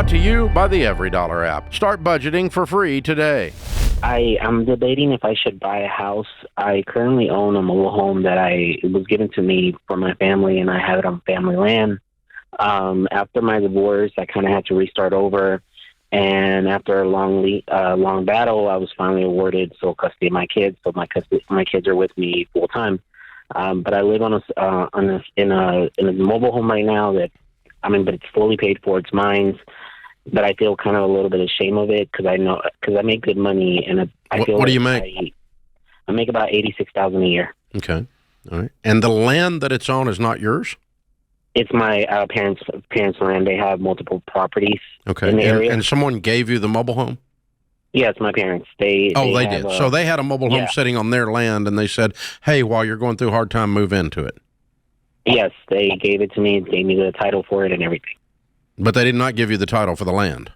Brought to you by the Every Dollar app. Start budgeting for free today. I'm debating if I should buy a house. I currently own a mobile home that was given to me from my family, and I have it on family land. After my divorce, I kind of had to restart over, and after a long battle, I was finally awarded sole custody of my kids. So my kids are with me full time. But I live in a mobile home right now but it's fully paid for. It's mine. But I feel kind of a little bit ashamed of it because I make good money, and I feel. What do you make? I make about $86,000 a year. Okay, all right. And the land that it's on is not yours? It's my parents' land. They have multiple properties. Okay, in the area. And someone gave you the mobile home? Yeah, it's my parents. They did. So they had a mobile home sitting on their land, and they said, "Hey, while you're going through a hard time, move into it." Yes, they gave it to me. Gave me the title for it and everything. But they did not give you the title for the land?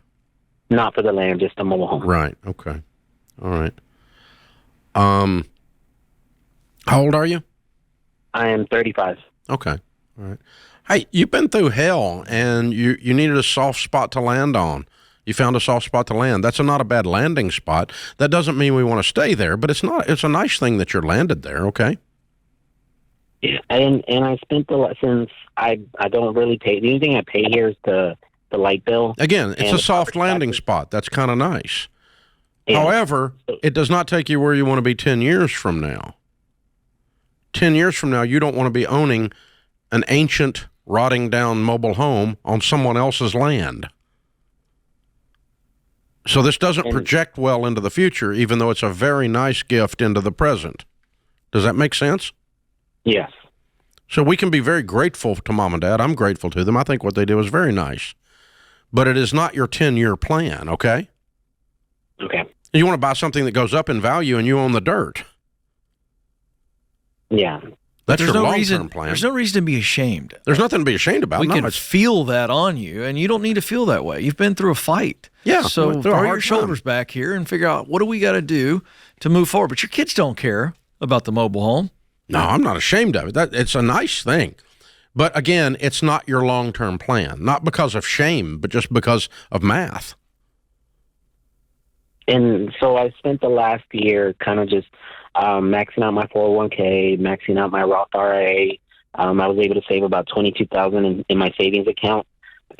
Not for the land, just a mobile home. Right, okay. All right. How old are you? I am 35. Okay, all right. Hey, you've been through hell, and you needed a soft spot to land on. You found a soft spot to land. That's not a bad landing spot. That doesn't mean we want to stay there, but it's a nice thing that you're landed there, okay? Yeah, and I spent since I don't really pay. The only thing I pay here is the light bill. Again, it's a soft landing spot. That's kind of nice. Yeah. However, it does not take you where you want to be 10 years from now. 10 years from now, you don't want to be owning an ancient, rotting down mobile home on someone else's land. So this doesn't project well into the future, even though it's a very nice gift into the present. Does that make sense? Yes. So we can be very grateful to Mom and Dad. I'm grateful to them. I think what they did was very nice. But it is not your 10-year plan, okay? Okay. You want to buy something that goes up in value and you own the dirt. Yeah. That's your long-term plan. There's no reason to be ashamed. There's nothing to be ashamed about. We can feel that on you, and you don't need to feel that way. You've been through a fight. Yeah. So throw your shoulders back here and figure out, what do we got to do to move forward? But your kids don't care about the mobile home. No, I'm not ashamed of it. It's a nice thing. But again, it's not your long-term plan. Not because of shame, but just because of math. And so I spent the last year kind of just maxing out my 401k, maxing out my Roth IRA. I was able to save about $22,000 in my savings account.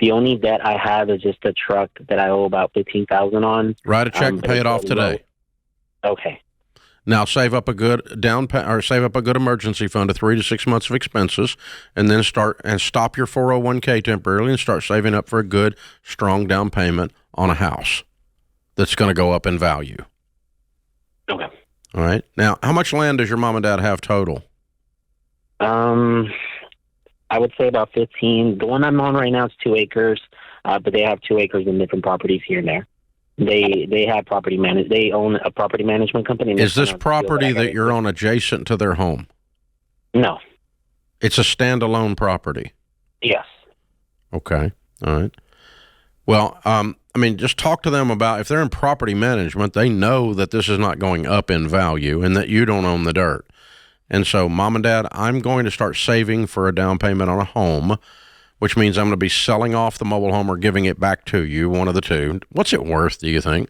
The only debt I have is just a truck that I owe about $15,000 on. Write a check and pay it off today. Okay. Now save up a good save up a good emergency fund of 3 to 6 months of expenses, and then stop your 401k temporarily and start saving up for a good, strong down payment on a house that's going to go up in value. Okay. All right. Now, how much land does your mom and dad have total? I would say about 15. The one I'm on right now is 2 acres, but they have 2 acres in different properties here and there. They have property They own a property management company. Is this property that you're on adjacent to their home? No. It's a standalone property? Yes. Okay. All right. Well, just talk to them about, if they're in property management, they know that this is not going up in value and that you don't own the dirt. And so, Mom and Dad, I'm going to start saving for a down payment on a home, which means I'm going to be selling off the mobile home or giving it back to you, one of the two. What's it worth, do you think?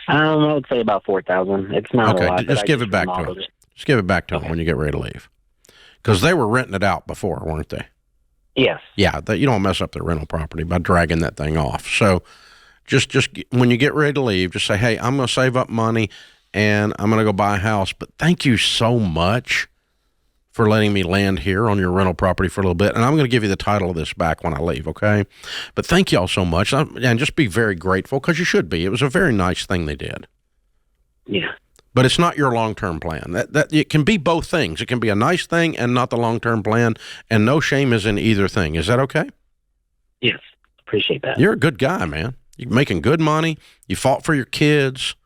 I would say about $4,000. It's not a lot. Okay, just give it back to them. Just give it back to them when you get ready to leave. Because they were renting it out before, weren't they? Yes. Yeah, you don't mess up their rental property by dragging that thing off. So just when you get ready to leave, just say, hey, I'm going to save up money and I'm going to go buy a house. But thank you so much for letting me land here on your rental property for a little bit. And I'm going to give you the title of this back when I leave, okay? But thank you all so much. And just be very grateful, because you should be. It was a very nice thing they did. Yeah. But it's not your long-term plan. That it can be both things. It can be a nice thing and not the long-term plan, and no shame is in either thing. Is that okay? Yes. Appreciate that. You're a good guy, man. You're making good money. You fought for your kids.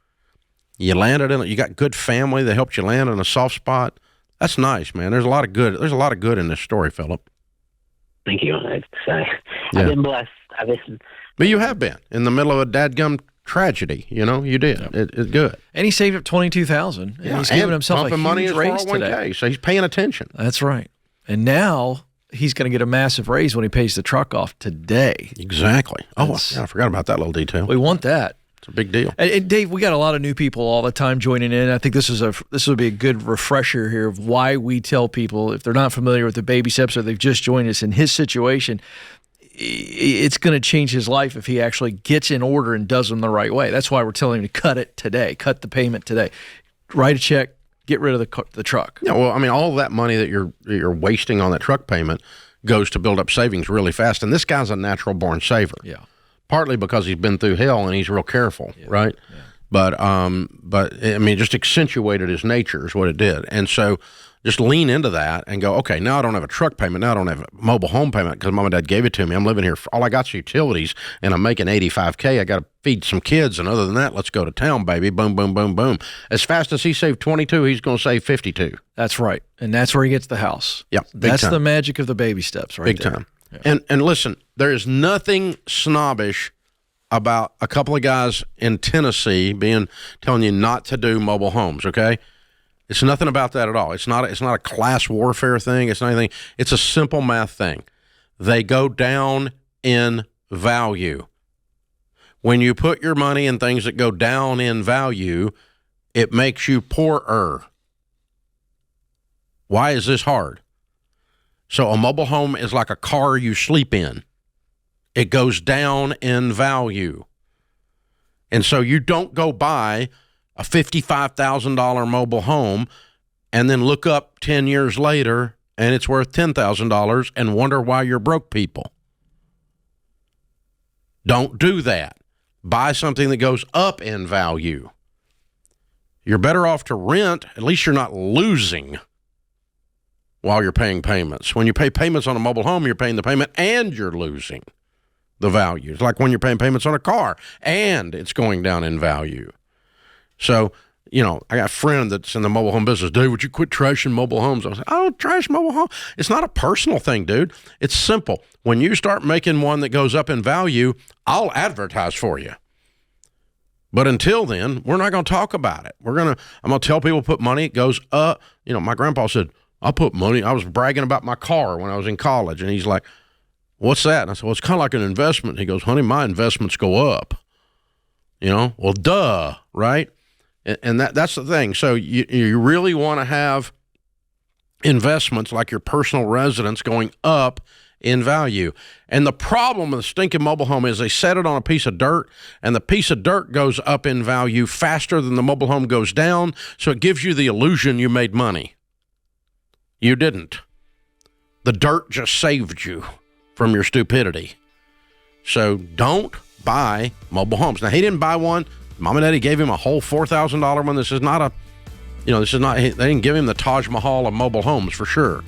You landed in it. You got good family that helped you land in a soft spot. That's nice, man. There's a lot of good. There's a lot of good in this story, Philip. Thank you. I've been blessed. But you have been in the middle of a dadgum tragedy. You know, you did. Yeah. It's good. And he saved up $22,000. And he's giving himself a huge money raise today. So he's paying attention. That's right. And now he's going to get a massive raise when he pays the truck off today. Exactly. Oh, yeah, I forgot about that little detail. We want that. It's a big deal. And Dave, we got a lot of new people all the time joining in. I think this would be a good refresher here of why we tell people, if they're not familiar with the baby steps or they've just joined us in his situation, it's going to change his life if he actually gets in order and does them the right way. That's why we're telling him to cut it today, cut the payment today, write a check, get rid of the truck. Yeah, well, I mean, all of that money that you're wasting on that truck payment goes to build up savings really fast. And this guy's a natural born saver. Yeah. Partly because he's been through hell and he's real careful, right? Yeah. But I mean, it just accentuated his nature is what it did. And so just lean into that and go, okay, now I don't have a truck payment. Now I don't have a mobile home payment because mom and dad gave it to me. I'm living here. All I got's utilities and I'm making $85K. I got to feed some kids. And other than that, let's go to town, baby. Boom, boom, boom, boom. As fast as he saved 22, he's going to save 52. That's right. And that's where he gets the house. Yep. That's the magic of the baby steps right big there. Time. Yeah. And listen, there is nothing snobbish about a couple of guys in Tennessee telling you not to do mobile homes, okay? It's nothing about that at all. It's not a class warfare thing. It's not anything. It's a simple math thing. They go down in value. When you put your money in things that go down in value, it makes you poorer. Why is this hard? So a mobile home is like a car you sleep in. It goes down in value. And so you don't go buy a $55,000 mobile home and then look up 10 years later and it's worth $10,000 and wonder why you're broke, people. Don't do that. Buy something that goes up in value. You're better off to rent. At least you're not losing while you're paying payments. When you pay payments on a mobile home, you're paying the payment and you're losing the value. It's like when you're paying payments on a car and it's going down in value. So, I got a friend that's in the mobile home business. Dave, would you quit trashing mobile homes? I was like, I don't trash mobile home. It's not a personal thing, dude. It's simple. When you start making one that goes up in value, I'll advertise for you. But until then, we're not going to talk about it. I'm going to tell people put money. It goes up. My grandpa said, I put money. I was bragging about my car when I was in college. And he's like, what's that? And I said, well, it's kind of like an investment. He goes, honey, my investments go up. Well, duh, right? And that's the thing. So you really want to have investments like your personal residence going up in value. And the problem with the stinking mobile home is they set it on a piece of dirt, and the piece of dirt goes up in value faster than the mobile home goes down, so it gives you the illusion you made money. You didn't. The dirt just saved you from your stupidity. So don't buy mobile homes. Now, he didn't buy one. Mom and Daddy gave him a whole $4,000 one. This is not they didn't give him the Taj Mahal of mobile homes for sure.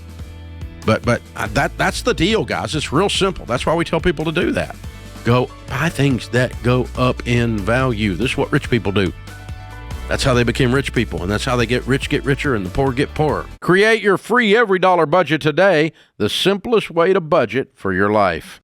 But that's the deal, guys. It's real simple. That's why we tell people to do that. Go buy things that go up in value. This is what rich people do. That's how they became rich people, and that's how they get richer, and the poor get poorer. Create your free every dollar budget today, the simplest way to budget for your life.